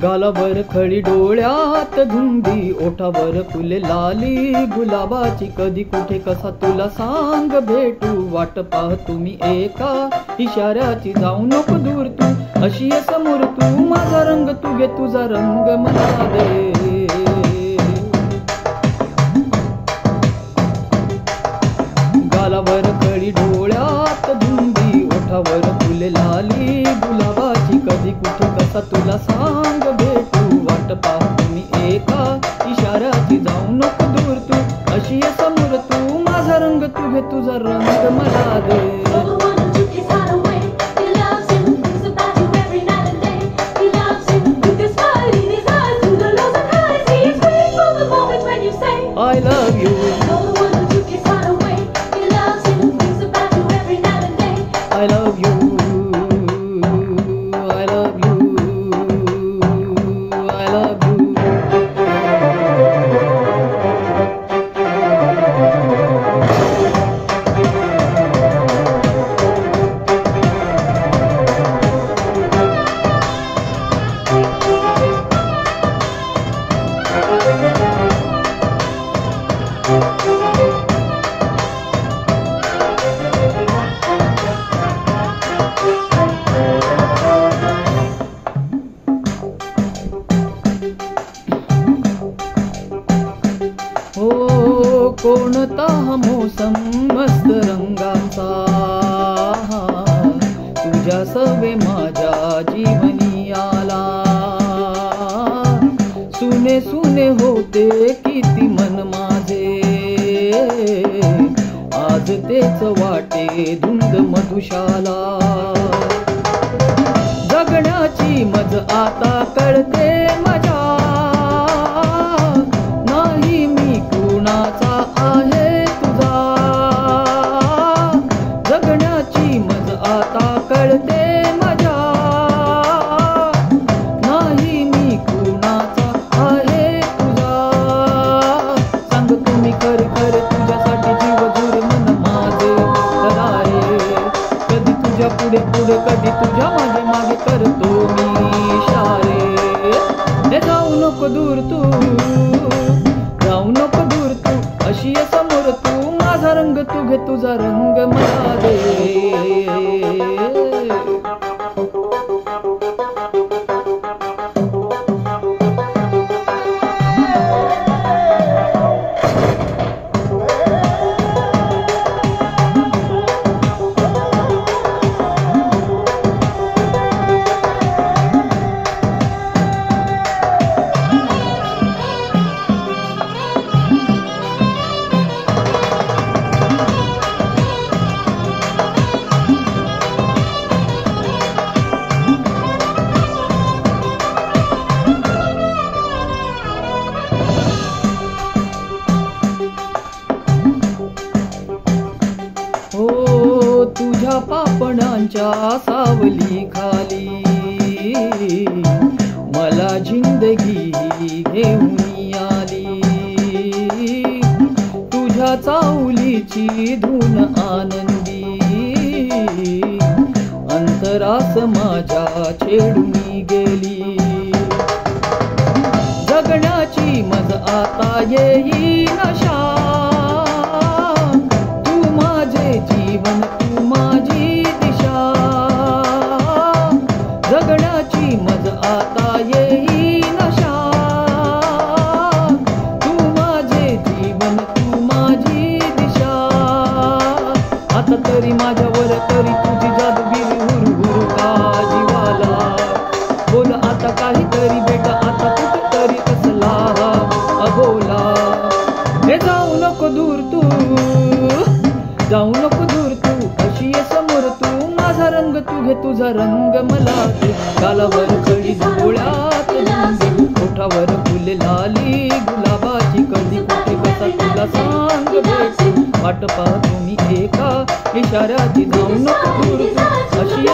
गालावर खळी डोळ्यात धुंदी, ओठावर फुले लाली गुलाबाची, कधी कुठे कसा तुला सांग भेटू, वाट पाहतो मी एका इशाऱ्याची, जाऊ नको दूर तू अशी ये समोर तू, माझा रंग तू घे तुझा रंग मला दे। गालावर खळी डोळ्यात धुंदी, ओठावर फुले लाली गुलाबाची, कधी कुठे कसा तुला सांग भेटू, वाट पाहतो मी एका इशाऱ्याची, जाऊ नको दूर तू अशी ये समोर तू, माझा रंग तू घे तुझा रंग मला दे। I love you. I love you. I love you. I love you. हो कोणता हा मोसम मस्त रंगाचा, तुझ्या सवे माझ्या जीवनी आला, सुने सुने होते किती मन माझे, आज तेच वाटे धुंद मधुशाला, जगण्याची मज आता कळते मजा, नाही मी कुणाचा आहे तुझा, जगण्याची मज आता कळते मजा, नाही मी कुणाचा आहे तुझा, सांग तुम्ही खर खर तुझ्यासाठी जीव दूर मन माझे करारे, कधी तुझ्या पुढे पुढे कधी तुझ्या मागे मागे करतो मी इशारे, हे जाऊ नको दूर तू, जाऊ नको दूर तू अशी ये समोर तू, माझा रंग तू घे तुझा रंग मला दे। तुझ्या पापणांच्या सावली खाली मला जिंदगी घेऊन आली, तुझ्या चावलीची धून आनंदी, अंतरास माझ्या छेडून गेली, जगण्याची मज आता येई नशा, तू माझे जीवन तू माझी दिशा, जगण्याची मज आता येई नशा, तू माझे जीवन तू माझी दिशा, आता तरी माझ्यावर तरी तुझी जादूगिरी हुरहुर का जीवाला, बोल आता काहीतरी बेटा आता कुठ तरी असला अबोला, हे जाऊ नको दूर तू, जाऊ नको दूर तू अशी ये समोर तू, माझा रंग तू घे तुझा रंग मला दे। गालावर खळी डोळ्यात धुंदी, ओठावर फुले लाली गुलाबाची, कधी कुठे कसा तुला सांग भेटू, वाट पाहतो मी एका इशाऱ्याची, जाऊ नको दूर तू अशी